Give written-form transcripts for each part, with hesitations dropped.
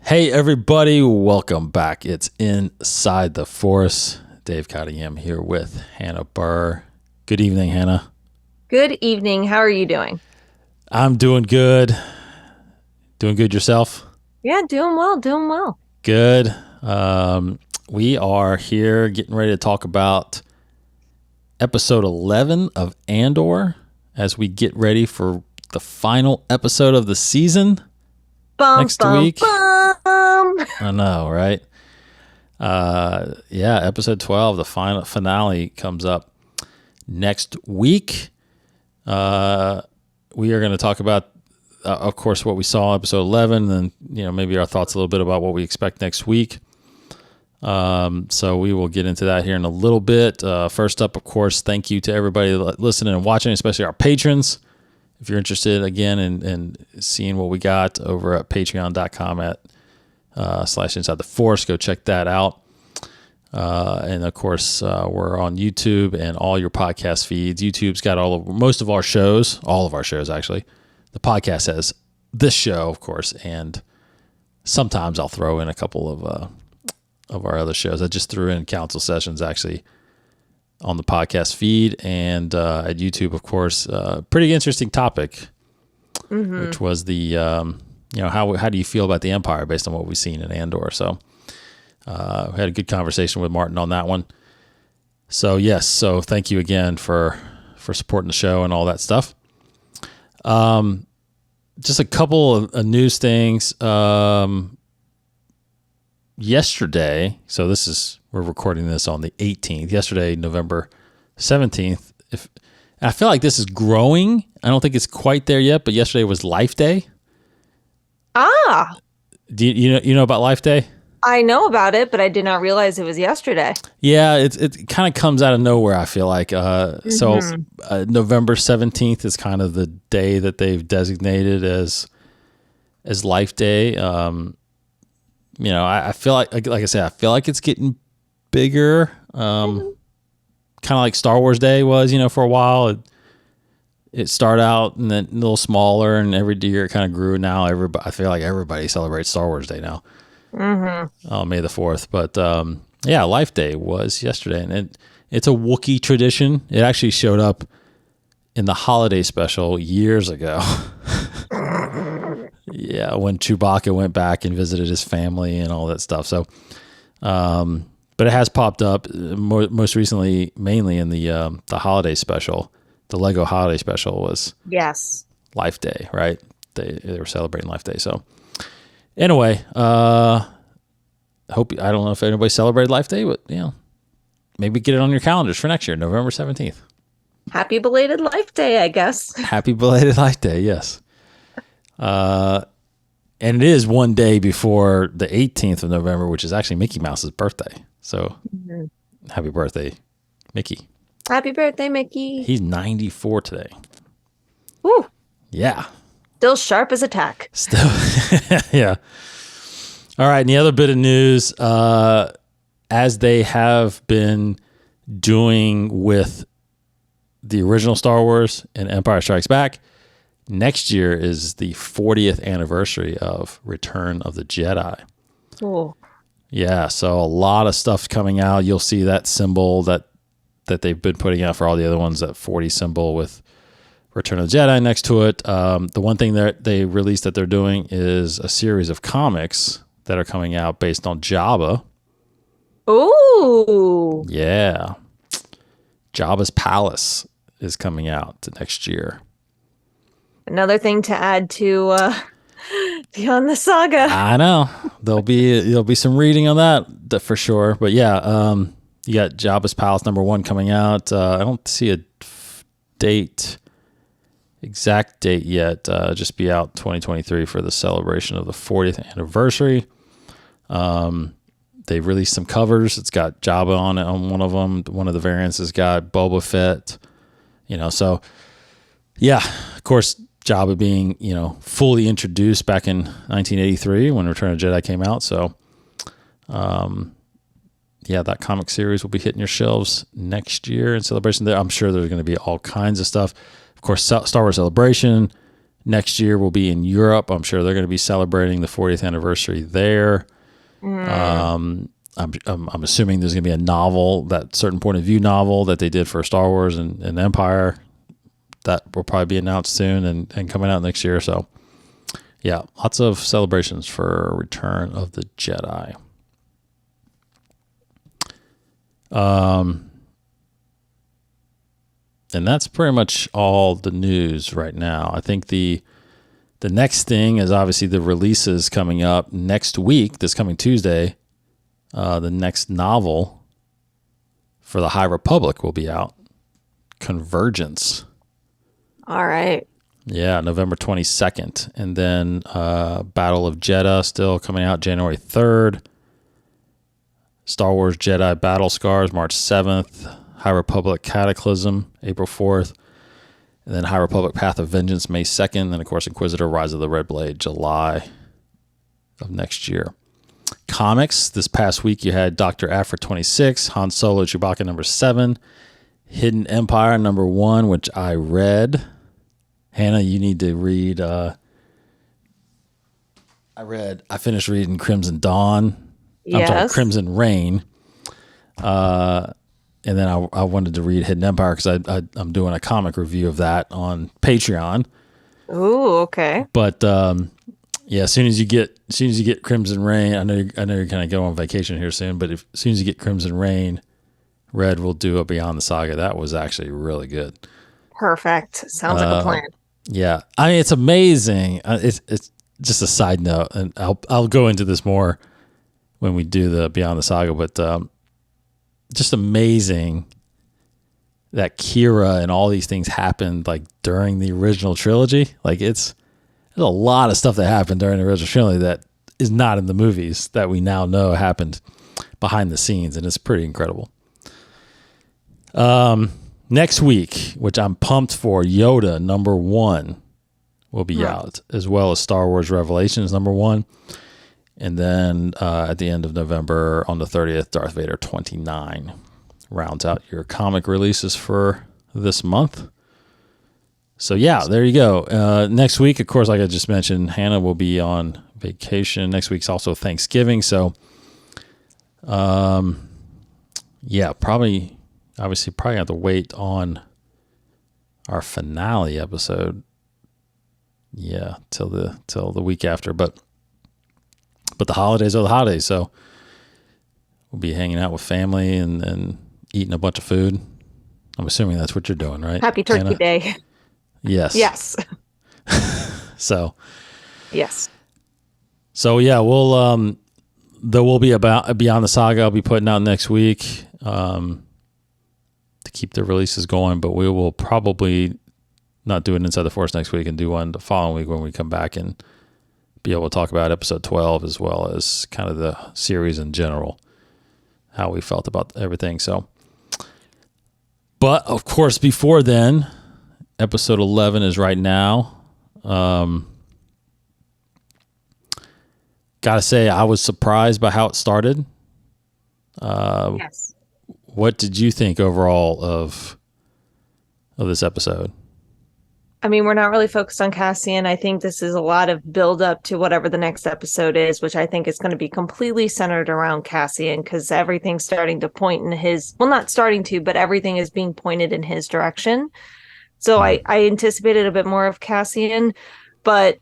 Hey everybody, welcome back. It's Inside the Force. Dave Cottingham here with Hannah Burr. Good evening, Hannah. Good evening. How are you doing? I'm doing good. Doing good yourself? Yeah, doing well, doing well. Good. We are here getting ready to talk about episode 11 of Andor as we get ready for the final episode of the season Bum, next bum, week. bum. I know, right? Yeah, episode 12, the final finale comes up next week. We are going to talk about, of course, what we saw in episode 11, and maybe our thoughts a little bit about what we expect next week. So we will get into that here in a little bit. First up, of course, thank you to everybody listening and watching, especially our patrons. If you're interested, again, in seeing what we got over at patreon.com at /Inside the Force, go check that out. And of course, we're on YouTube and all your podcast feeds. YouTube's got most of our shows, all of our shows actually. The podcast has this show, of course, and sometimes I'll throw in a couple of our other shows. I just threw in Council Sessions actually on the podcast feed, and at YouTube, of course. Pretty interesting topic, which was the how do you feel about the Empire based on what we've seen in Andor? So we had a good conversation with Martin on that one. So yes, so thank you again for supporting the show and all that stuff. Just a couple of news things. Yesterday, so we're recording this on the 18th. Yesterday, November 17th. I feel like this is growing. I don't think it's quite there yet, but yesterday was Life Day. Ah, Do you know about Life Day? I know about it, but I did not realize it was yesterday. Yeah, it kind of comes out of nowhere, I feel like. So November 17th is kind of the day that they've designated as Life Day. I feel like I said, I feel like it's getting bigger. Kind of like Star Wars Day was, for a while. It started out and then a little smaller, and every year it kind of grew. Now I feel like everybody celebrates Star Wars Day now. May the 4th. But yeah, Life Day was yesterday, and it's a Wookiee tradition. It actually showed up in the holiday special years ago. Yeah, when Chewbacca went back and visited his family and all that stuff. So, but it has popped up most recently, mainly in the holiday special. The Lego holiday special was Life Day, right? They were celebrating Life Day. So, anyway, I don't know if anybody celebrated Life Day, but maybe get it on your calendars for next year, November 17th. Happy belated Life Day, I guess. Happy belated Life Day, yes. And it is one day before the 18th of November, which is actually Mickey Mouse's birthday. So happy birthday, Mickey. Happy birthday, Mickey. He's 94 today. Woo. Yeah. Still sharp as a tack. Still, yeah. All right. And the other bit of news, as they have been doing with the original Star Wars and Empire Strikes Back, next year is the 40th anniversary of Return of the Jedi. Cool. Yeah, so a lot of stuff coming out. You'll see that symbol that they've been putting out for all the other ones, that 40 symbol with Return of the Jedi next to it. The one thing that they released that they're doing is a series of comics that are coming out based on Jabba. Ooh. Yeah. Jabba's Palace is coming out next year. Another thing to add to Beyond the Saga. I know. There'll be some reading on that for sure. But yeah, you got Jabba's Palace #1 coming out. I don't see a exact date yet. Just be out 2023 for the celebration of the 40th anniversary. They've released some covers. It's got Jabba on it on one of them. One of the variants has got Boba Fett. So yeah, of course, Jabba being, fully introduced back in 1983 when Return of the Jedi came out. So, yeah, that comic series will be hitting your shelves next year in celebration. I'm sure there's going to be all kinds of stuff. Of course, Star Wars Celebration, Next year will be in Europe. I'm sure they're going to be celebrating the 40th anniversary there. I'm assuming there's going to be a novel, that certain point of view novel that they did for Star Wars and Empire, that will probably be announced soon and coming out next year. So yeah, lots of celebrations for Return of the Jedi. And that's pretty much all the news right now. I think the next thing is obviously the releases coming up next week, this coming Tuesday. The next novel for the High Republic will be out. Convergence. All right. Yeah, November 22nd. And then Battle of Jeddah still coming out January 3rd. Star Wars Jedi Battle Scars, March 7th. High Republic Cataclysm, April 4th. And then High Republic Path of Vengeance, May 2nd. And, of course, Inquisitor Rise of the Red Blade, July of next year. Comics, this past week you had Dr. Aphra 26, Han Solo Chewbacca number 7, Hidden Empire number 1, which I read. Hannah, you need to read. I finished reading Crimson Dawn. Yes. I'm sorry, Crimson Reign. And then I wanted to read Hidden Empire because I'm doing a comic review of that on Patreon. Ooh, okay. But yeah, as soon as you get Crimson Reign, I know you're kind of go on vacation here soon. But as soon as you get Crimson Reign, Red will do a Beyond the Saga. That was actually really good. Perfect. Sounds like a plan. Yeah, I mean it's amazing. It's just a side note, and I'll go into this more when we do the Beyond the Saga. But just amazing that Kira and all these things happened like during the original trilogy. Like there's a lot of stuff that happened during the original trilogy that is not in the movies that we now know happened behind the scenes, and it's pretty incredible. Next week, which I'm pumped for, Yoda number 1 will be out, as well as Star Wars Revelations number 1. And then at the end of November, on the 30th, Darth Vader 29 rounds out your comic releases for this month. So yeah, there you go. Next week, of course, like I just mentioned, Hannah will be on vacation. Next week's also Thanksgiving. So yeah, probably have to wait on our finale episode. Yeah, till the week after. But the holidays are the holidays, so we'll be hanging out with family and eating a bunch of food. I'm assuming that's what you're doing, right? Happy Turkey Hannah? Day. Yes. Yes. So. Yes. So yeah, there will be about Beyond the Saga I'll be putting out next week to keep the releases going, but we will probably not do it Inside the Force next week and do one the following week when we come back and be able to talk about episode 12 as well as kind of the series in general, how we felt about everything. So, but of course, before then, episode 11 is right now. Gotta say, I was surprised by how it started. Yes. What did you think overall of this episode? I mean, we're not really focused on Cassian. I think this is a lot of build up to whatever the next episode is, which I think is going to be completely centered around Cassian because everything's starting to point in his, well, not starting to, but everything is being pointed in his direction. So I anticipated a bit more of Cassian, but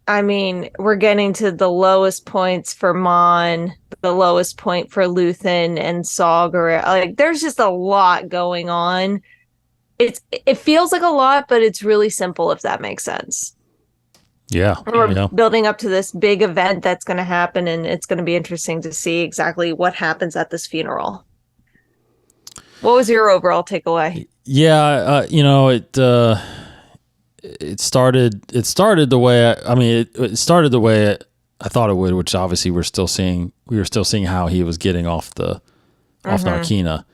I mean, we're getting to the lowest points for Mon, the lowest point for Luthen and Saw Gerrera. Like, there's just a lot going on. It feels like a lot, but it's really simple, if that makes sense. Yeah. We're building up to this big event that's going to happen, and it's going to be interesting to see exactly what happens at this funeral. What was your overall takeaway? Yeah, it started the way it started the way I thought it would, which obviously we were still seeing how he was getting off Narkina.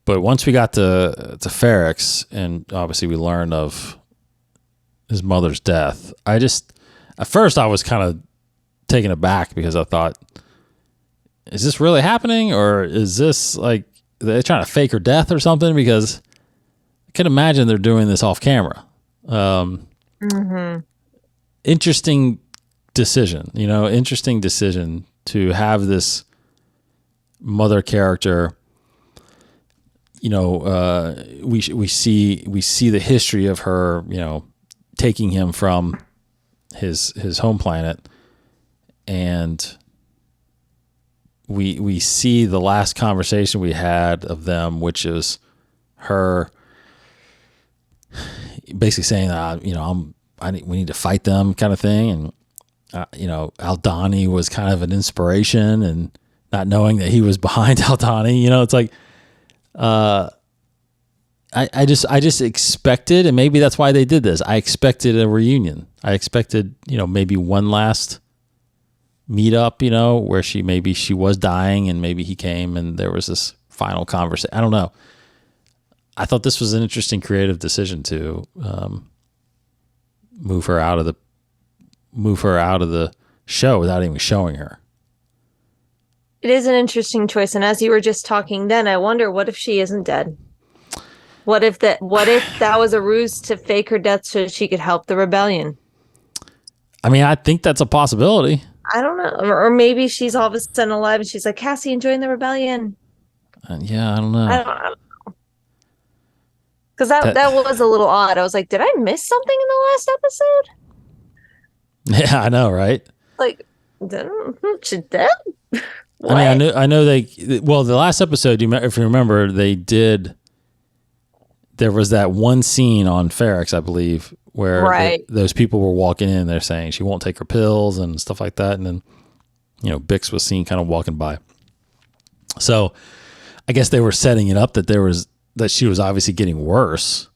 But once we got to Ferrex, and obviously we learned of his mother's death, at first I was kind of taken aback because I thought, is this really happening, or is this like they're trying to fake her death or something? Because I can imagine they're doing this off camera. Mm-hmm. Interesting decision, interesting decision to have this mother character. We see the history of her, taking him from his home planet, and we see the last conversation we had of them, which is her basically saying that we need to fight them, kind of thing, and Aldani was kind of an inspiration, and not knowing that he was behind Aldani, it's like I just expected, and maybe that's why they did this. I expected a reunion. I expected maybe one last meetup, where she was dying, and maybe he came and there was this final conversation. I don't know. I thought this was an interesting creative decision to move her out of the show without even showing her. It is an interesting choice, and as you were just talking then, I wonder, what if she isn't dead? What if that was a ruse to fake her death so she could help the rebellion? I mean, I think that's a possibility. I don't know. Or maybe she's all of a sudden alive and she's like, Cassie, join the rebellion. Yeah, I don't know. I don't know. Because that was a little odd. I was like, did I miss something in the last episode? Yeah, I know, right? Like, she's dead? What? I mean, I know the last episode, if you remember, there was that one scene on Ferrix, I believe, where those people were walking in, they're saying she won't take her pills and stuff like that. And then, Bix was seen kind of walking by. So I guess they were setting it up that she was obviously getting worse,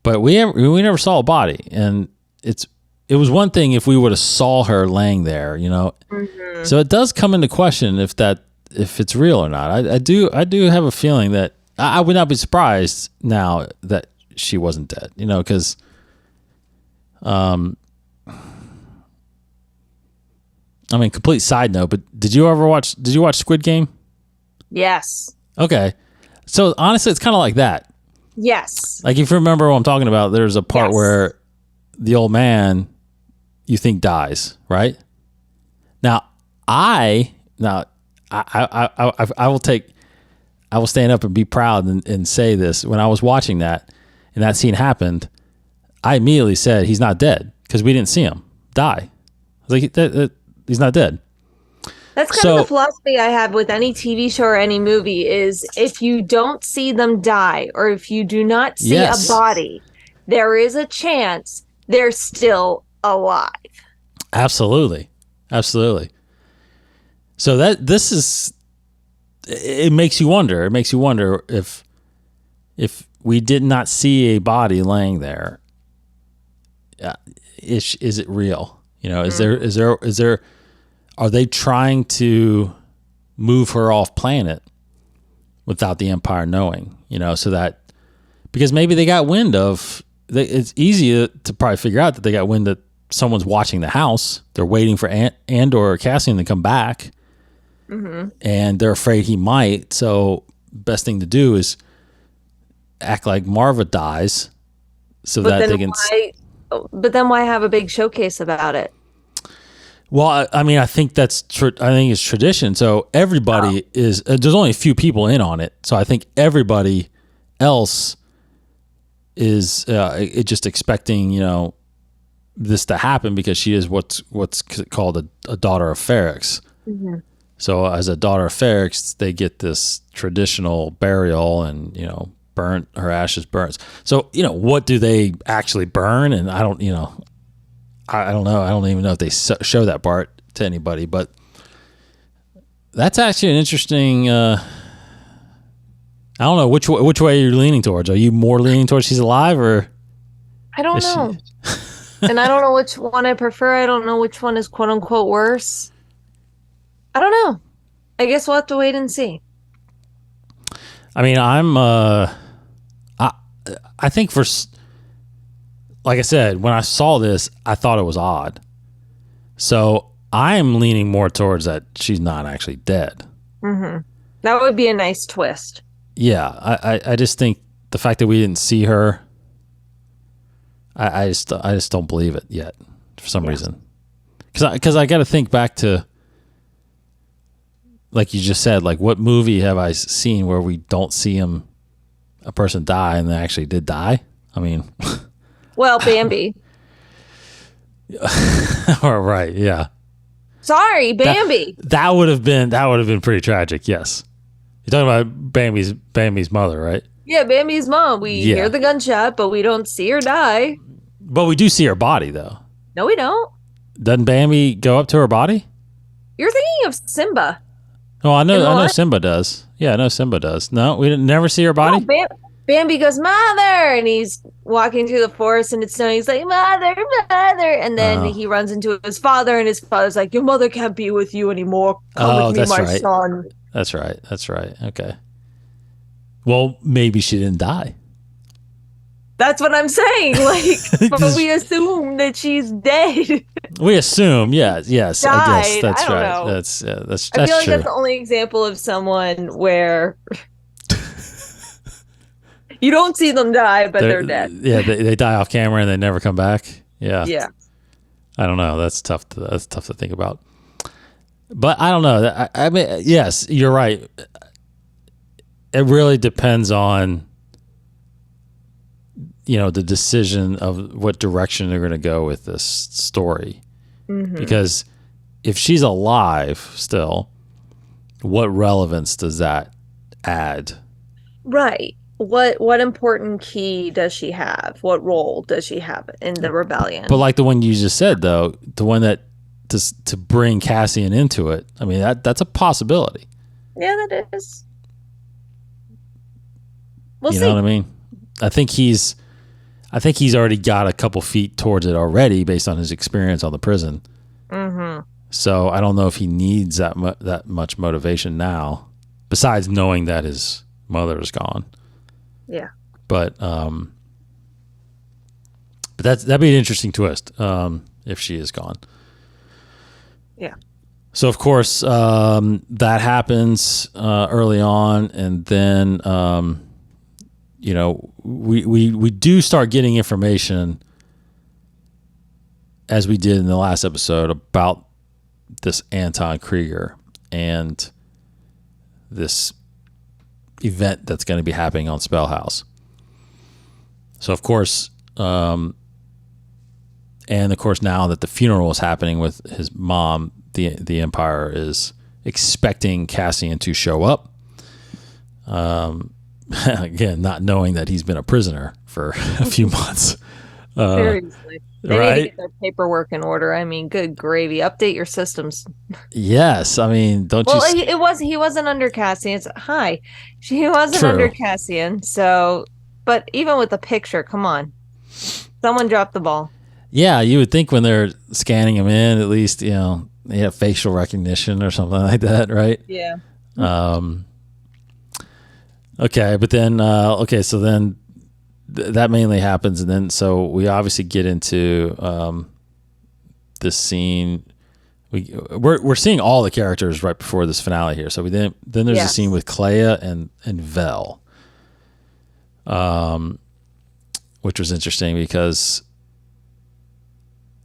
but we never saw a body. And it was one thing if we would have saw her laying there, Mm-hmm. So it does come into question if it's real or not. I do have a feeling that I would not be surprised now that she wasn't dead, because complete side note, but did you watch Squid Game? Yes. Okay. So honestly, it's kind of like that. Yes. Like, if you remember what I'm talking about, there's a part where the old man you think dies, right? Now, I will stand up and be proud and say this. When I was watching that and that scene happened, I immediately said he's not dead, because we didn't see him die. I was like, he's not dead. That's kind of the philosophy I have with any TV show or any movie is, if you don't see them die, or if you do not see a body, there is a chance they're still alive. Absolutely. So it makes you wonder. It makes you wonder if we did not see a body laying there, is it real? Is there are they trying to move her off planet without the Empire knowing, so that, because maybe they got wind of, it's easy to probably figure out that they got wind that someone's watching the house. They're waiting for Andor or Cassian to come back. Mm-hmm. And they're afraid he might. So best thing to do is act like Marva dies, so that they can. But then why have a big showcase about it? Well, I mean, I think I think it's tradition. So everybody is. There's only a few people in on it. So I think everybody else is just expecting, this to happen, because she is what's called a daughter of Ferrix. Mm-hmm. So as a daughter of Ferrix, they get this traditional burial, and her ashes burns. So what do they actually burn? And I don't know. I don't even know if they show that part to anybody. But that's actually an interesting. I don't know which way you're leaning towards. Are you more leaning towards she's alive, or? I don't know. And I don't know which one I prefer. I don't know which one is quote unquote worse. I don't know. I guess we'll have to wait and see. I mean, I think like I said, when I saw this, I thought it was odd. So I'm leaning more towards that she's not actually dead. Mm-hmm. That would be a nice twist. Yeah, I just think the fact that we didn't see her, I just don't believe it yet for some reason. Because I got to think back to, like you just said, like what movie have I seen where we don't see a person die and they actually did die? I mean, well, Bambi. all right, yeah. Sorry, Bambi. That would have been pretty tragic. Yes, you're talking about Bambi's mother, right? Yeah, Bambi's mom. We hear the gunshot, but we don't see her die. But we do see her body, though. No, we don't. Doesn't Bambi go up to her body? You're thinking of Simba. Oh, I know Simba does. Yeah, I know Simba does. No, we didn't never see her body. No, Bambi goes, "Mother," and he's walking through the forest and it's snowing. He's like, "Mother, mother," and then he runs into his father, and his father's like, "Your mother can't be with you anymore. Come with me, my son." That's right. Okay. Well, maybe she didn't die. That's what I'm saying. Like, but we assume that she's dead. We assume, yes. Died. I guess that's right. Know. That's I feel like true. that's the only example of someone where you don't see them die, but they're dead. Yeah, they die off camera and they never come back. Yeah. Yeah. I don't know. That's tough to think about. But I don't know. I mean, yes, you're right. It really depends on, the decision of what direction they're going to go with this story. Mm-hmm. Because if she's alive still, what relevance does that add? Right. What important key does she have? What role does she have in the rebellion? But like the one you just said, though, the one that to bring Cassian into it, I mean, that's a possibility. Yeah, that is. We'll see. You know what I mean? I think he's already got a couple feet towards it already based on his experience on the prison. Mm-hmm. So I don't know if he needs that much motivation now, besides knowing that his mother is gone. Yeah. But that'd be an interesting twist if she is gone. Yeah. So of course that happens early on, and then we do start getting information, as we did in the last episode, about this Anton Kreegyr and this event that's going to be happening on Spellhouse. So of course, and of course now that the funeral is happening with his mom, the Empire is expecting Cassian to show up. Again, not knowing that he's been a prisoner for a few months. Seriously. They right? need to get their paperwork in order. I mean, good gravy. Update your systems. Yes. I mean, don't you... Well, he wasn't under Cassian. He wasn't True. under Cassian. So, but even with the picture, come on. Someone dropped the ball. Yeah, you would think when they're scanning him in, at least, they have facial recognition or something like that, right? Yeah. Okay, but then, so then that mainly happens, and then so we obviously get into this scene. We're seeing all the characters right before this finale here. So then there's a scene with Kleya and Vel, which was interesting because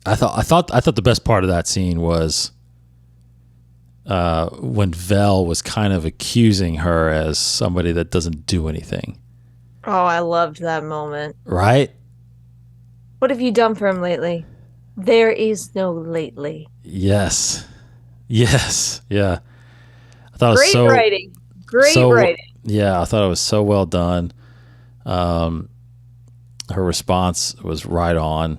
I thought the best part of that scene was when Vel was kind of accusing her as somebody that doesn't do anything. Oh, I loved that moment. Right? What have you done for him lately? There is no lately. Yes. Yeah. I thought Great writing. Great writing. Yeah, I thought it was so well done. Her response was right on.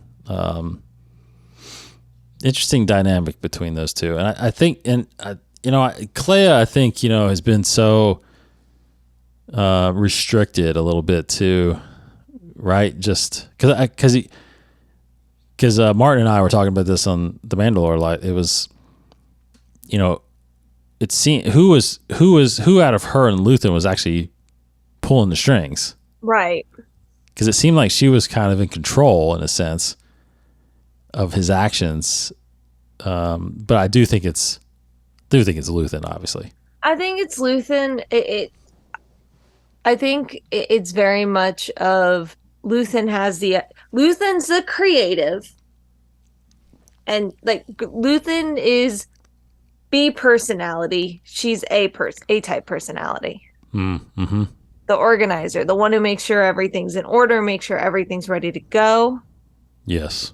Interesting dynamic between those two. And I think, Kleya, I think, has been so restricted a little bit too, right? Just because Martin and I were talking about this on The Mandalore. Like, it was, it seemed who out of her and Luthen was actually pulling the strings, right? Because it seemed like she was kind of in control in a sense of his actions, but I do think it's Luthen, obviously. I think it's Luthen. I think it's very much of Luthen's the creative, and like Luthen is B personality. She's A type personality. Mm-hmm. The organizer, the one who makes sure everything's in order, make sure everything's ready to go. Yes.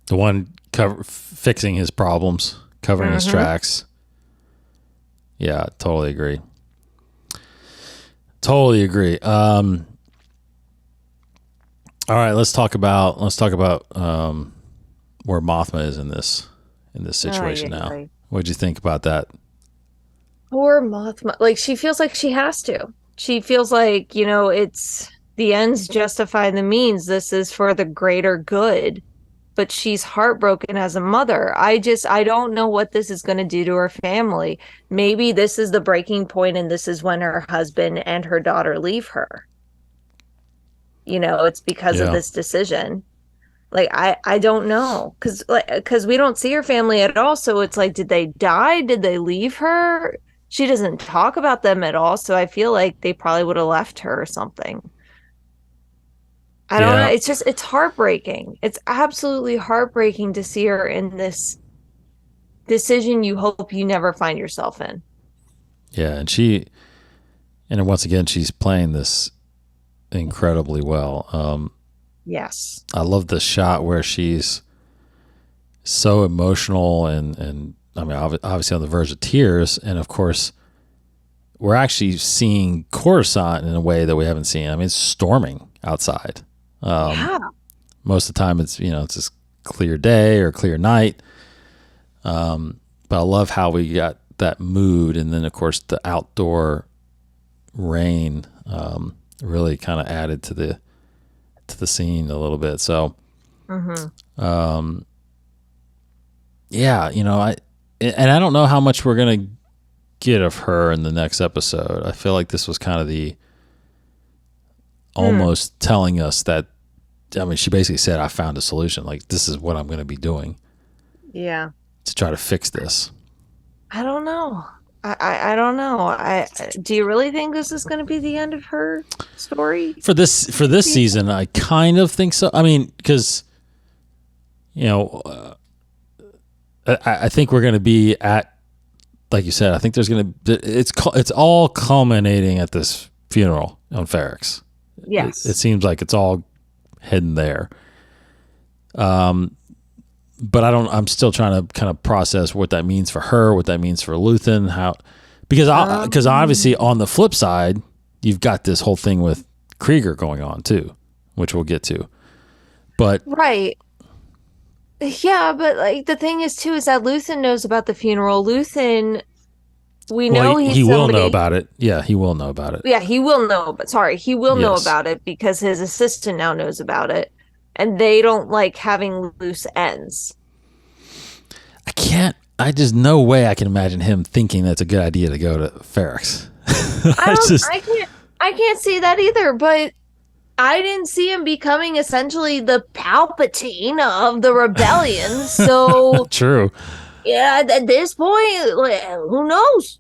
The one fixing his problems, covering his tracks. Yeah, totally agree. Totally agree. All right, let's talk about where Mothma is in this situation now. Right. What'd you think about that? Poor Mothma. Like, she feels like she has to. She feels like, it's the ends justify the means. This is for the greater good. But she's heartbroken as a mother. I don't know what this is going to do to her family. Maybe this is the breaking point, and this is when her husband and her daughter leave her. It's because of this decision. Like, I don't know, because we don't see her family at all. So it's like, did they die? Did they leave her? She doesn't talk about them at all. So I feel like they probably would have left her or something. I don't know. It's heartbreaking. It's absolutely heartbreaking to see her in this decision you hope you never find yourself in. Yeah, and once again, she's playing this incredibly well. Yes. I love the shot where she's so emotional and I mean, obviously on the verge of tears. And of course, we're actually seeing Coruscant in a way that we haven't seen. I mean, it's storming outside. Most of the time it's this clear day or clear night. But I love how we got that mood. And then of course the outdoor rain, really kind of added to the scene a little bit. So, yeah, I don't know how much we're going to get of her in the next episode. I feel like this was kind of the almost telling us that, I mean, she basically said, I found a solution. Like, this is what I'm going to be doing. Yeah. To try to fix this. I don't know. I don't know. Do you really think this is going to be the end of her story? For this season, I kind of think so. I mean, because, I think we're going to be at, like you said, I think there's going to, it's all culminating at this funeral on Ferrix. Yes. It seems like it's all heading there. But I'm still trying to kind of process what that means for her, what that means for Luthen, because obviously on the flip side, you've got this whole thing with Kreegyr going on too, which we'll get to. But right. Yeah, but like the thing is too is that Luthen knows about the funeral. Luthen, we know he will know about it. Yeah, he will know about it. Yeah, he will know. But sorry, he will know about it because his assistant now knows about it, and they don't like having loose ends. There's no way I can imagine him thinking that's a good idea to go to Ferrix. I can't see that either, but I didn't see him becoming essentially the Palpatine of the rebellion. So true. Yeah, at this point, like, who knows?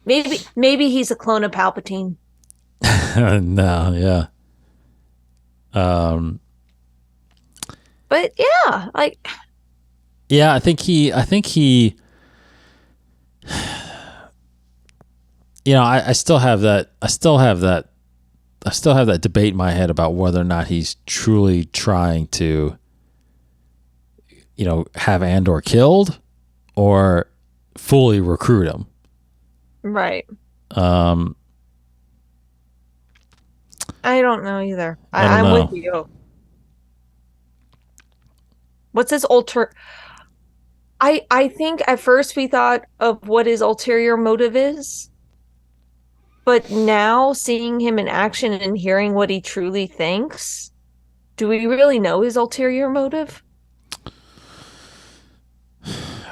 Maybe he's a clone of Palpatine. No, yeah. But yeah, like. Yeah, I think he. I still have that. I still have that debate in my head about whether or not he's truly trying to, have Andor killed, or fully recruit him. Right. I don't know either. I'm with you. What's his I think at first we thought of what his ulterior motive is, but now seeing him in action and hearing what he truly thinks, do we really know his ulterior motive?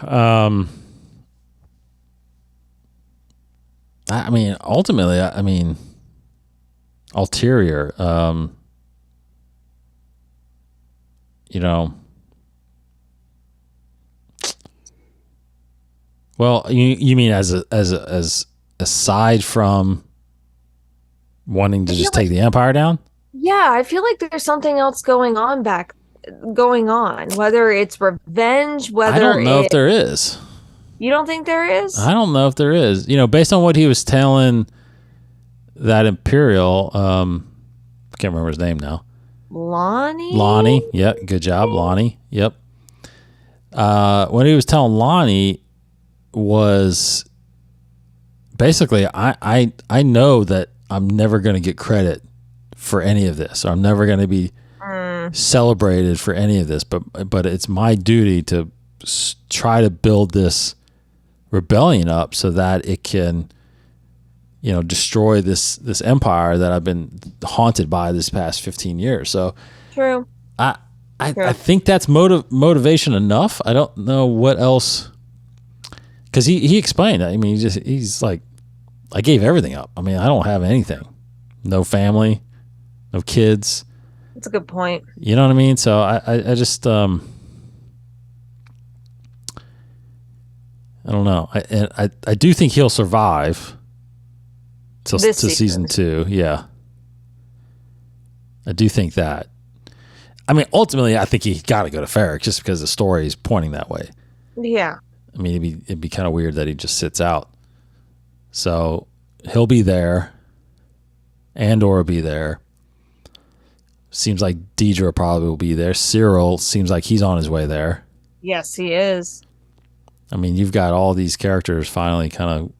I mean, ultimately, ulterior, well, you mean as aside from wanting to just take the Empire down? Yeah, I feel like there's something else going on, whether it's revenge, I whether don't know if it there is. you don't think there is? I don't know if there is. Based on what he was telling that Imperial, I can't remember his name now. Lonnie? Lonnie. Yeah, good job, Lonnie. Yep. What he was telling Lonnie was basically, I know that I'm never going to get credit for any of this. Or I'm never going to be celebrated for any of this. But it's my duty to try to build this rebellion up so that it can, destroy this empire that I've been haunted by this past 15 years. So True. I think that's motivation enough. I don't know what else, because he explained. I mean, he's like, I gave everything up. I mean, I don't have anything, no family, no kids. That's a good point. You know what I mean? So I just I don't know. I do think he'll survive till season 2. Yeah, I do think that. I mean, ultimately, I think he got to go to Ferric just because the story is pointing that way. Yeah. I mean, it'd be kind of weird that he just sits out. So he'll be there. Andor will be there. Seems like Deidre probably will be there. Cyril seems like he's on his way there. Yes, he is. I mean, you've got all these characters finally kind of,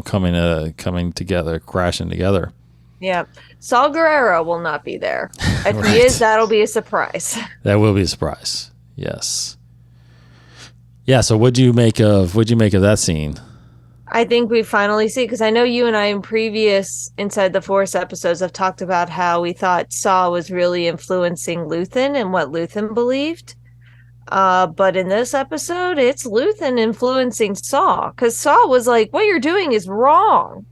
coming together, crashing together. Yeah. Saul Guerrero will not be there. If Right. he is, that'll be a surprise. That will be a surprise. Yes. Yeah. So what'd you make of that scene? I think we finally see, because I know you and I in previous Inside the Force episodes have talked about how we thought Saw was really influencing Luthen and what Luthen believed. But in this episode, it's Luthen influencing Saw, because Saw was like, what you're doing is wrong.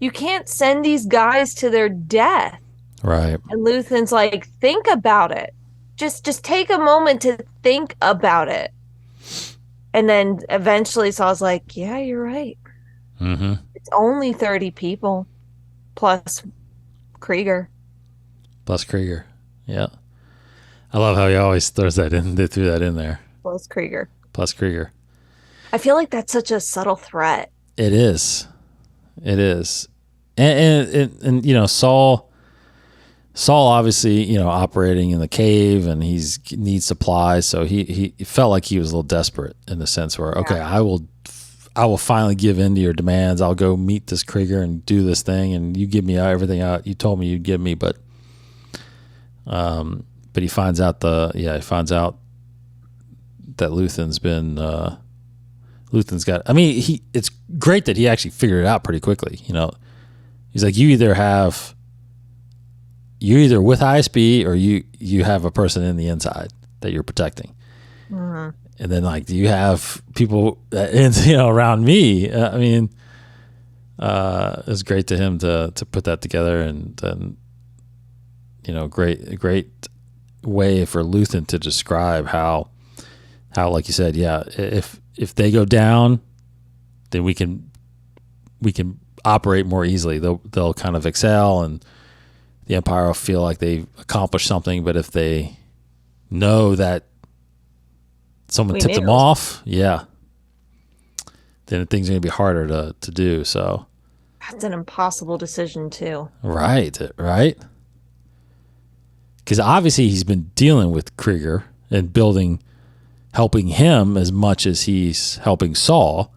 You can't send these guys to their death. Right. And Luthen's like, think about it. Just take a moment to think about it. And then eventually Saw's like, yeah, you're right. Mm-hmm. It's only 30 people plus Kreegyr. Plus Kreegyr. Yeah. I love how he always throws that in. They threw that in there. Plus Kreegyr. Plus Kreegyr. I feel like that's such a subtle threat. It is. It is. And Saul obviously, operating in the cave, and needs supplies. So he felt like he was a little desperate in the sense where, okay, I will finally give in to your demands. I'll go meet this Kreegyr and do this thing, and you give me everything out you told me you'd give me. But he finds out that Luthen's got. I mean, it's great that he actually figured it out pretty quickly. He's like, you're either with ISB or you have a person in the inside that you're protecting. Mm-hmm. And then, like, do you have people around me? It was great to him to put that together, and then great way for Luthen to describe how like you said, if they go down, then we can operate more easily. They'll kind of excel, and the Empire will feel like they've accomplished something. But if they know that someone tipped them off, then things are going to be harder to do. So that's an impossible decision too. Right. Because obviously he's been dealing with Kreegyr and helping him as much as he's helping Saul.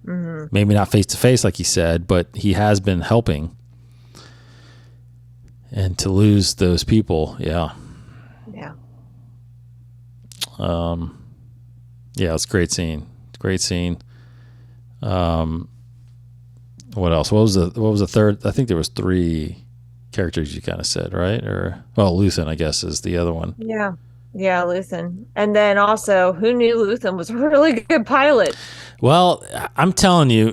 Mm-hmm. Maybe not face to face, like he said, but he has been helping. And to lose those people, yeah. It's a great scene. What else? What was the third? I think there was 3 characters you kind of said, right? Luthen, I guess, is the other one. Yeah, Luthen. And then also, who knew Luthen was a really good pilot? Well, I'm telling you,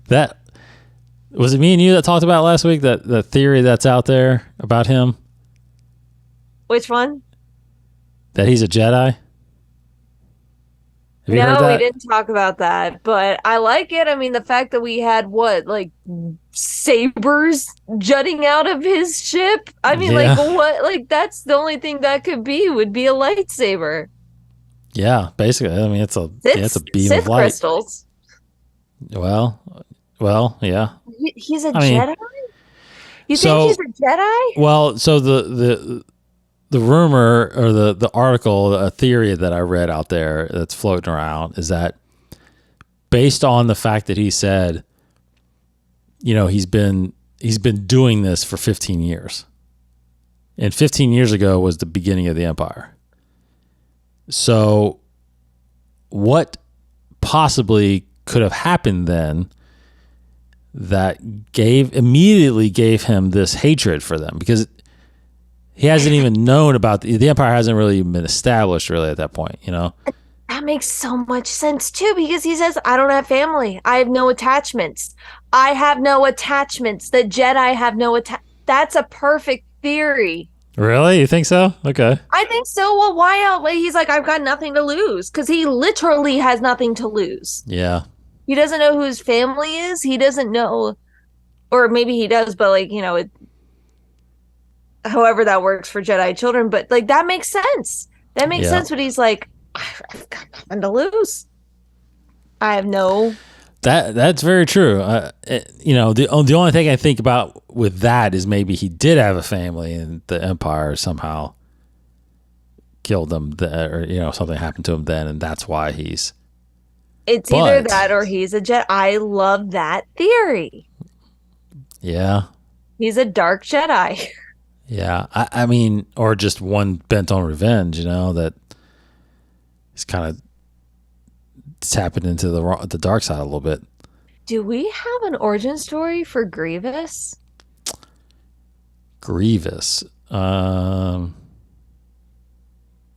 that was it. Me and you that talked about last week, that the theory that's out there about him. Which one? That he's a Jedi. Have you heard No, we that? didn't talk about that, but I like it. I mean, the fact that we had like sabers jutting out of his ship. I mean, like Yeah. what? Like that's the only thing that could be would be a lightsaber. Yeah, basically. I mean, it's a beam of Sith light. crystals. Well, yeah. He's a I mean, Jedi? You think he's so a Jedi? well, so the rumor or the article, a theory that I read out there that's floating around is that based on the fact that he said, he's been doing this for 15 years. And 15 years ago was the beginning of the Empire. So what possibly could have happened then that immediately gave him this hatred for them? Because he hasn't even known about the Empire hasn't really even been established really at that point, That makes so much sense too, because he says, I don't have family. I have no attachments. I have no attachments. The Jedi have no That's a perfect theory. Really? You think so? Okay. I think so. Well, why else? He's like, I've got nothing to lose because he literally has nothing to lose. Yeah. He doesn't know who his family is. He doesn't know, or maybe he does, but however that works for Jedi children. But like that makes sense. That makes sense. But he's like, I've got nothing to lose. I have no. That's very true. The only thing I think about with that is maybe he did have a family and the Empire somehow killed him, or something happened to him then, and that's why he's. It's either that or he's a Jedi. I love that theory. Yeah. He's a dark Jedi. Yeah, I mean, or just one bent on revenge. That he's kind of tapping into the dark side a little bit. Do we have an origin story for Grievous? Grievous. Well,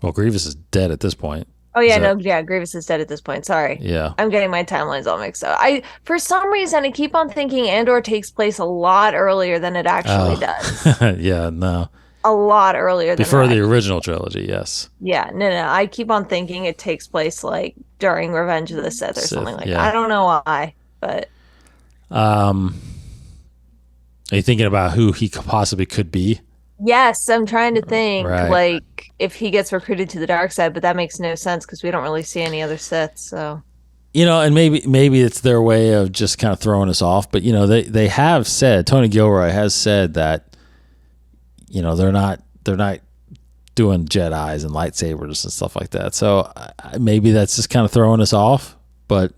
Grievous is dead at this point. Oh yeah, Grievous is dead at this point. Sorry. Yeah. I'm getting my timelines all mixed up. For some reason I keep on thinking Andor takes place a lot earlier than it actually does. Yeah, no. A lot earlier than before the original trilogy, yes. Yeah, no. I keep on thinking it takes place like during Revenge of the Sith or something like that. I don't know why, but are you thinking about who he possibly could be? Yes, I'm trying to think like if he gets recruited to the dark side, but that makes no sense because we don't really see any other Siths. So and maybe it's their way of just kind of throwing us off. But they have said, Tony Gilroy has said that they're not doing Jedis and lightsabers and stuff like that. So maybe that's just kind of throwing us off. But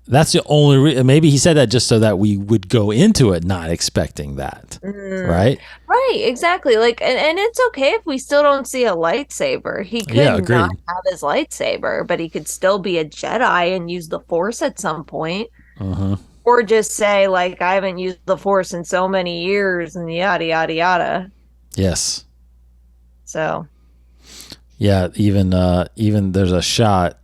that's the only maybe he said that just so that we would go into it not expecting that. Right, exactly. Like and it's okay if we still don't see a lightsaber. He could not have his lightsaber, but he could still be a Jedi and use the Force at some point. Or just say like, I haven't used the Force in so many years and yada yada yada. Yes. So yeah, even there's a shot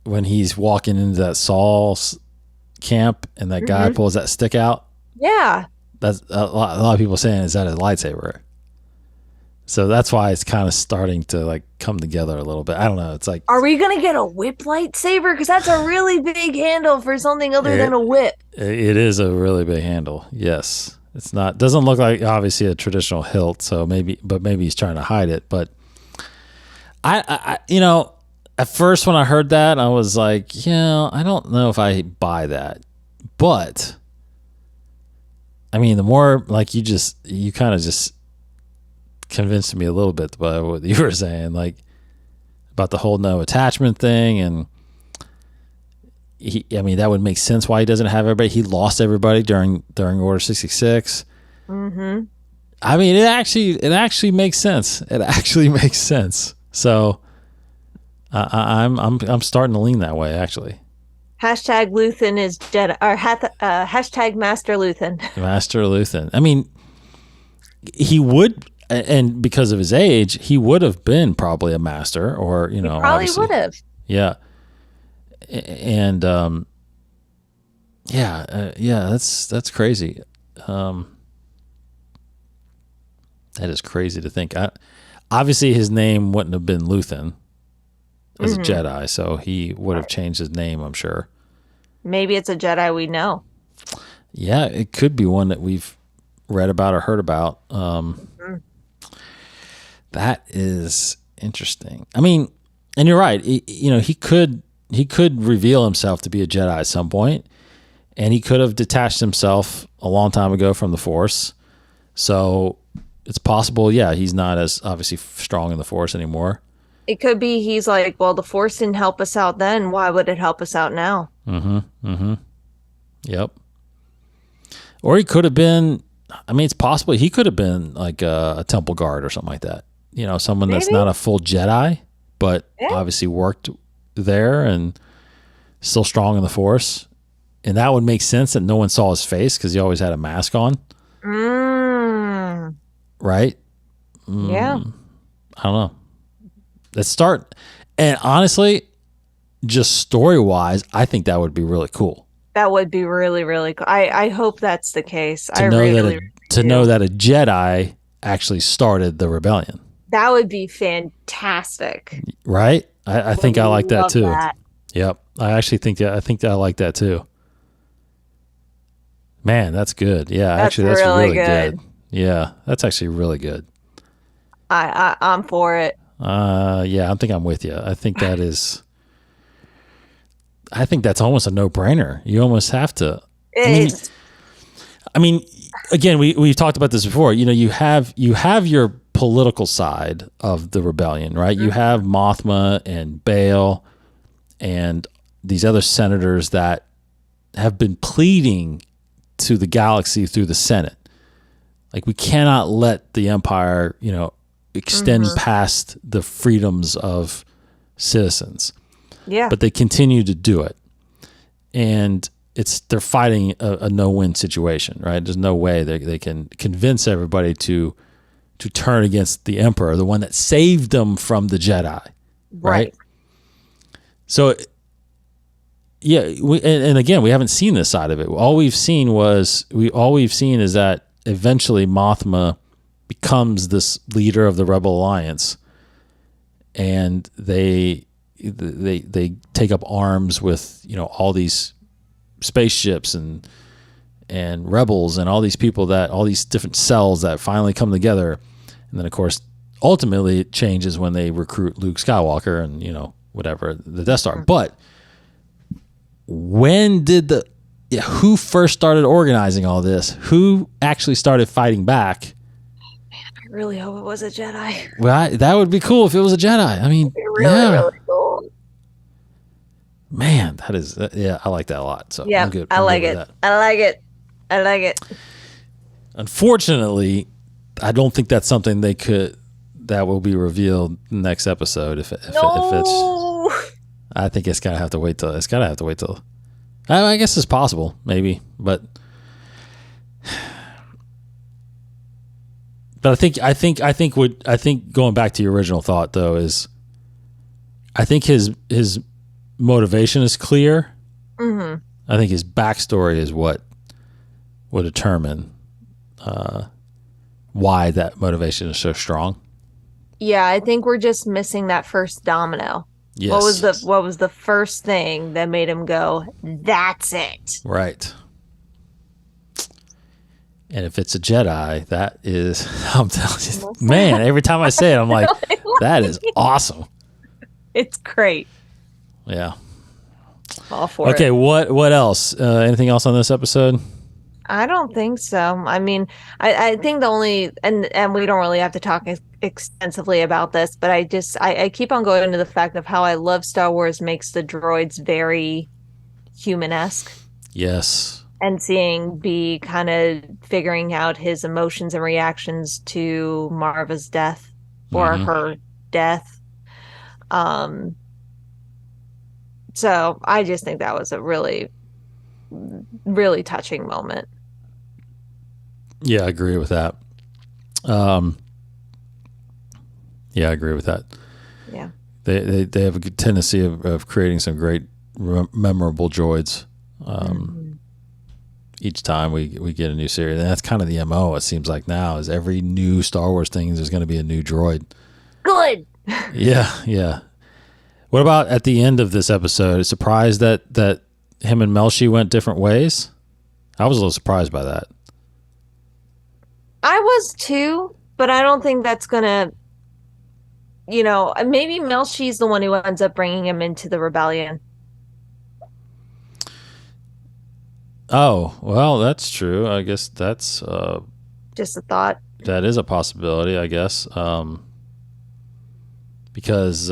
when he's walking into that Saul's camp and that guy pulls that stick out. Yeah. That's a lot of people saying, is that a lightsaber? So that's why it's kind of starting to like come together a little bit. I don't know. It's like, are we going to get a whip lightsaber? Because that's a really big handle for something other than a whip. It is a really big handle. Yes. Doesn't look like obviously a traditional hilt. So maybe he's trying to hide it. But I at first when I heard that, I was like, I don't know if I buy that. But I mean, the more like you kind of just convinced me a little bit by what you were saying, like about the whole no attachment thing, and that would make sense why he doesn't have everybody. He lost everybody during Order 66. I mean, it actually makes sense. It actually makes sense. So I'm starting to lean that way actually. Hashtag Luthen is Jedi, or hashtag Master Luthen. Master Luthen. I mean, he would. And because of his age, he would have been probably a master, or he probably would have. Yeah, and that's crazy. That is crazy to think. Obviously, his name wouldn't have been Luthen as a Jedi, so he would have changed his name, I'm sure. Maybe it's a Jedi we know. Yeah, it could be one that we've read about or heard about. That is interesting. I mean, and you're right. He could reveal himself to be a Jedi at some point, and he could have detached himself a long time ago from the Force. So it's possible, yeah, he's not as obviously strong in the Force anymore. It could be he's like, well, the Force didn't help us out then. Why would it help us out now? Yep. Or he could have been, I mean, it's possible he could have been like a temple guard or something like that. Someone that's not a full Jedi, but obviously worked there and still strong in the Force. And that would make sense that no one saw his face because he always had a mask on. Right? Yeah. I don't know. Let's start. And honestly, just story-wise, I think that would be really cool. That would be really, really cool. I hope that's the case. To know that a Jedi actually started the rebellion. That would be fantastic. Right? I think I like that too. Yep. I actually think I like that too. Man, that's good. Yeah, that's really good. Yeah, that's actually really good. I'm for it. Yeah, I think I'm with you. I think that's almost a no-brainer. You almost have to. I mean, again, we've talked about this before. You have your political side of the rebellion, right? You have Mothma and Bail and these other senators that have been pleading to the galaxy through the Senate. Like, we cannot let the Empire, extend past the freedoms of citizens. Yeah. But they continue to do it. And they're fighting a no-win situation, right? There's no way they can convince everybody to turn against the Emperor, the one that saved them from the Jedi, right? So, yeah, and again, we haven't seen this side of it. All we've seen is that eventually Mothma becomes this leader of the Rebel Alliance, and they take up arms with all these spaceships and rebels and all these people, all these different cells that finally come together. And then, of course, ultimately it changes when they recruit Luke Skywalker and whatever, the Death Star. But when did who first started organizing all this? Who actually started fighting back? I really hope it was a Jedi. Well, that would be cool if it was a Jedi. I mean, really cool. Man, that is, I like that a lot. So yeah, I'm good. I like it. I like it. Unfortunately, I don't think that's something that will be revealed next episode. If it's, I think it's gotta have to wait till. I guess it's possible, maybe, but I think going back to your original thought though is, I think his motivation is clear. I think his backstory is what will determine why that motivation is so strong. Yeah, I think we're just missing that first domino. Yes. What was the first thing that made him go, that's it? Right. And if it's a Jedi, that is, I'm telling you, man, every time I say it, I'm like, that is awesome. It's great. Yeah. All for it. Okay, what else? Anything else on this episode? I don't think so. I mean, I think the only, and we don't really have to talk extensively about this, but I keep on going into the fact of how I love Star Wars makes the droids very human-esque. Yes. And seeing B kind of figuring out his emotions and reactions to Marva's death or her death. So I just think that was a really, really touching moment. Yeah, I agree with that. Yeah, I agree with that. Yeah. They have a good tendency of creating some great memorable droids. each time we get a new series. And that's kind of the MO, it seems like now, is every new Star Wars thing, there's going to be a new droid. Good. Yeah. What about at the end of this episode? Surprised that him and Melshi went different ways? I was a little surprised by that. I was too, but I don't think that's going to, maybe Melshi's the one who ends up bringing him into the rebellion. Oh, well, that's true. I guess that's just a thought. That is a possibility, I guess. Because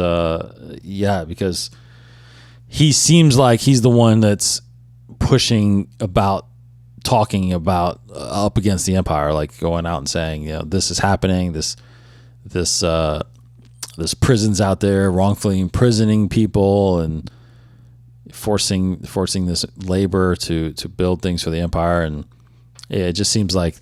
he seems like he's the one that's talking about up against the Empire, like going out and saying, this is happening, this prison's out there wrongfully imprisoning people and forcing this labor to build things for the Empire. And it just seems like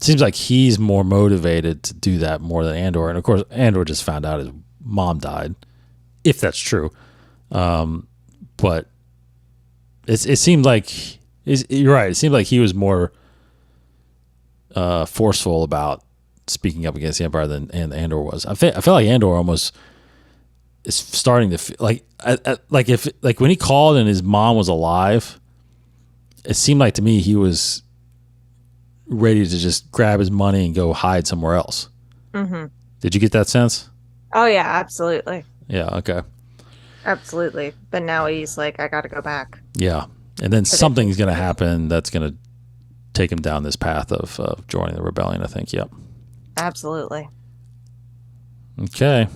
seems like he's more motivated to do that more than Andor. And of course, Andor just found out his mom died, if that's true. But it seemed like you're right. It seemed like he was more forceful about speaking up against the Empire than Andor was. I feel like Andor almost is starting to feel like when he called and his mom was alive, it seemed like to me he was ready to just grab his money and go hide somewhere else. Mm-hmm. Did you get that sense? Oh yeah, absolutely. Yeah. Okay. Absolutely. But now he's like, I got to go back. Yeah. And then something's going to happen that's going to take him down this path of joining the rebellion, I think. Yep. Absolutely. Okay.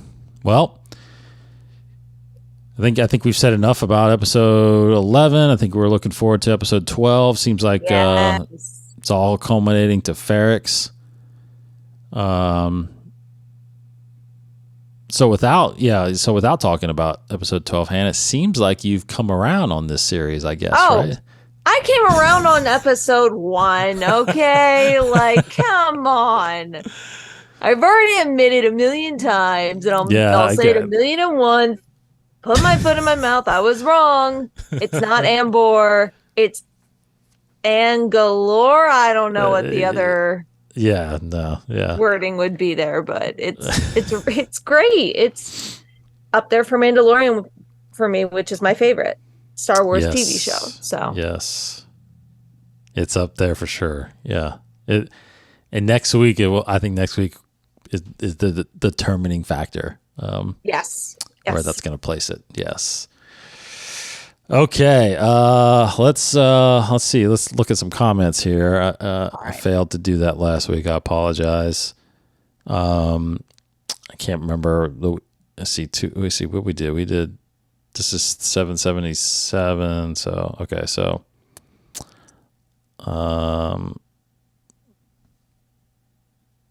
Well, I think we've said enough about episode 11. I think we're looking forward to episode 12. Seems like it's all culminating to Ferrix. So without talking about episode 12, Hannah, it seems like you've come around on this series, I guess, right? I came around on episode 1, okay? Like, come on. I've already admitted 1,000,000 times, and I'll say it 1,000,001. Put my foot in my mouth. I was wrong. It's not Ambor. It's Angalore. I don't know what the other wording would be there, but it's great. It's up there for Mandalorian for me, which is my favorite Star Wars TV show. So yes, it's up there for sure. Yeah. And next week, I think next week is the determining factor. Yes. Where that's going to place it. Yes. Okay. Let's see. Let's look at some comments here. I failed to do that last week. I apologize. I can't remember. Let's see what we did. We did. This is 777. So okay. So.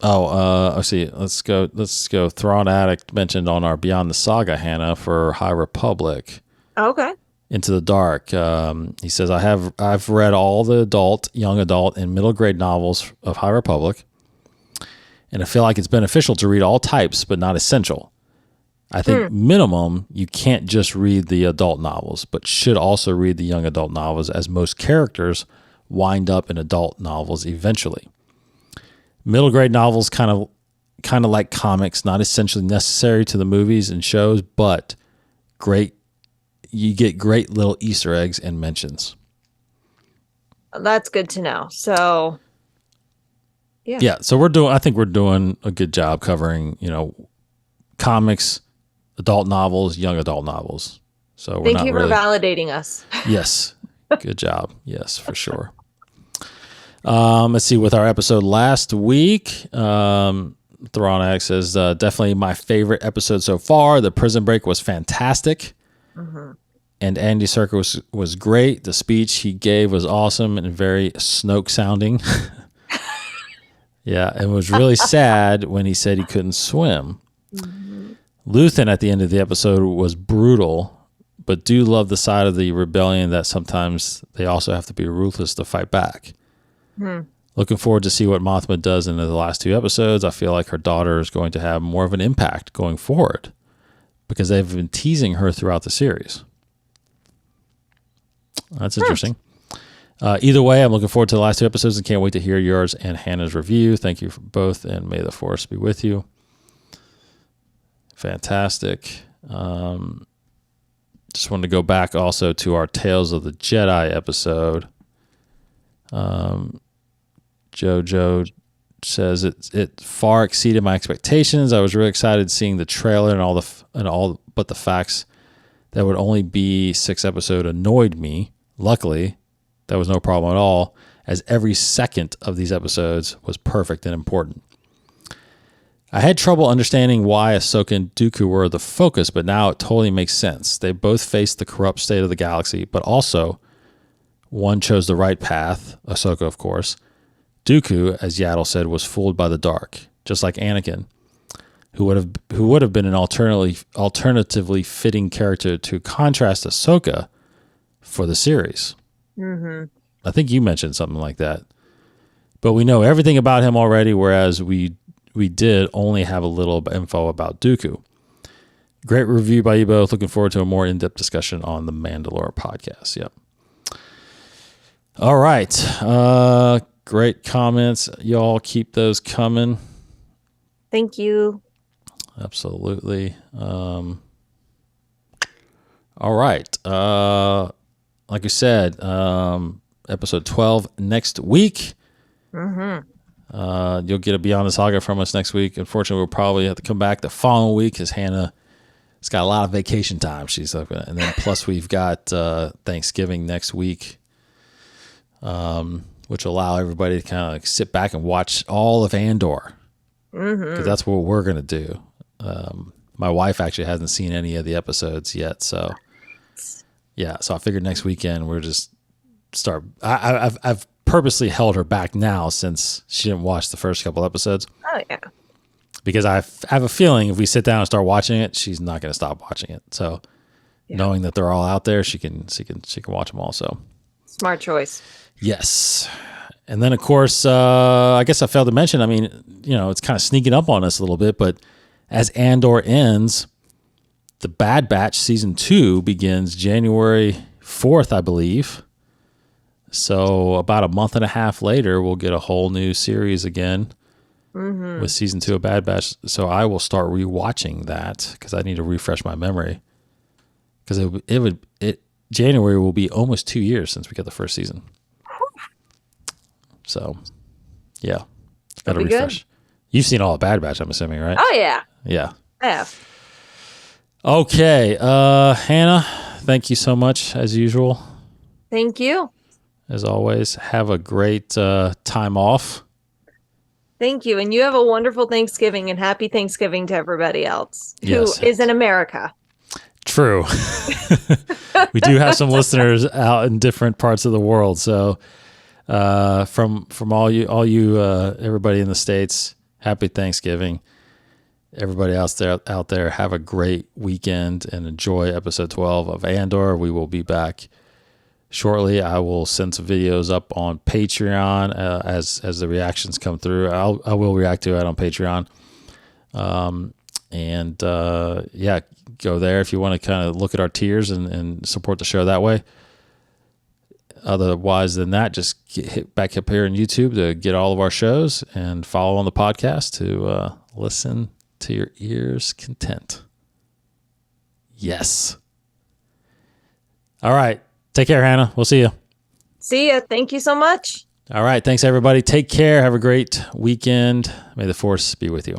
Let's see. Let's go. Thrawn Addict mentioned on our Beyond the Saga, Hannah, for High Republic. Okay. Into the Dark. He says, I've read all the adult, young adult, and middle grade novels of High Republic, and I feel like it's beneficial to read all types, but not essential. I think minimum, you can't just read the adult novels, but should also read the young adult novels, as most characters wind up in adult novels eventually. Middle grade novels kind of like comics, not essentially necessary to the movies and shows, but great. You get great little Easter eggs and mentions. That's good to know. So, yeah. So I think we're doing a good job covering, comics, adult novels, young adult novels. So thank you for validating us. Yes. Good job. Yes, for sure. Let's see, with our episode last week, Thrawn X says, definitely my favorite episode so far. The prison break was fantastic. Mm-hmm. And Andy Serkis was great. The speech he gave was awesome and very Snoke sounding. Yeah, it was really sad when he said he couldn't swim. Mm-hmm. Luthen at the end of the episode was brutal, but do love the side of the rebellion that sometimes they also have to be ruthless to fight back. Looking forward to see what Mothma does in the last 2 episodes. I feel like her daughter is going to have more of an impact going forward because they've been teasing her throughout the series. That's interesting. Either way, I'm looking forward to the last 2 episodes and can't wait to hear yours and Hannah's review. Thank you for both, and may the force be with you. Fantastic. Just wanted to go back also to our Tales of the Jedi episode. Jojo says it far exceeded my expectations. I was really excited seeing the trailer and all but the facts that would only be 6 episodes annoyed me. Luckily, that was no problem at all, as every second of these episodes was perfect and important. I had trouble understanding why Ahsoka and Dooku were the focus, but now it totally makes sense. They both faced the corrupt state of the galaxy, but also one chose the right path, Ahsoka, of course. Dooku, as Yaddle said, was fooled by the dark, just like Anakin, who would have been an alternatively fitting character to contrast Ahsoka for the series. Mm-hmm. I think you mentioned something like that. But we know everything about him already, whereas we did only have a little info about Dooku. Great review by you both. Looking forward to a more in-depth discussion on the Mandalore podcast. Yep. All right. Great comments. Y'all keep those coming. Thank you. Absolutely. All right. Like I said, episode 12 next week. Mm-hmm. You'll get a Beyond the Saga from us next week. Unfortunately, we'll probably have to come back the following week because Hannah has got a lot of vacation time. She's like, and then plus we've got Thanksgiving next week, which will allow everybody to kind of like sit back and watch all of Andor. Because that's what we're going to do. My wife actually hasn't seen any of the episodes yet, so yeah. So I figured next weekend we're just start. I've purposely held her back now since she didn't watch the first couple episodes. Oh yeah. Because I have a feeling if we sit down and start watching it, she's not going to stop watching it. So knowing that they're all out there, she can watch them all. So smart choice. Yes. And then, of course, I guess I failed to mention, I mean, it's kind of sneaking up on us a little bit, but as Andor ends, the Bad Batch Season 2 begins January 4th, I believe. So about a month and a half later, we'll get a whole new series again with Season 2 of Bad Batch. So I will start rewatching that because I need to refresh my memory. Because January will be almost 2 years since we got the first season. So, yeah. Got to refresh. Good. You've seen all of Bad Batch, I'm assuming, right? Oh, yeah. Yeah. I have. Okay. Hannah, thank you so much, as usual. Thank you. As always, have a great time off. Thank you. And you have a wonderful Thanksgiving, and happy Thanksgiving to everybody else who is in America. True. We do have some listeners out in different parts of the world. So from all you everybody in the States, happy Thanksgiving. Everybody out there, have a great weekend and enjoy episode 12 of Andor. We will be back shortly. I will send some videos up on Patreon as the reactions come through. I will react to it on Patreon. Go there if you want to kind of look at our tiers and support the show that way. Otherwise than that, just hit back up here on YouTube to get all of our shows and follow on the podcast to listen to your ears' content. Yes. All right. Take care, Hannah. We'll see you. See ya. Thank you so much. All right. Thanks, everybody. Take care. Have a great weekend. May the force be with you.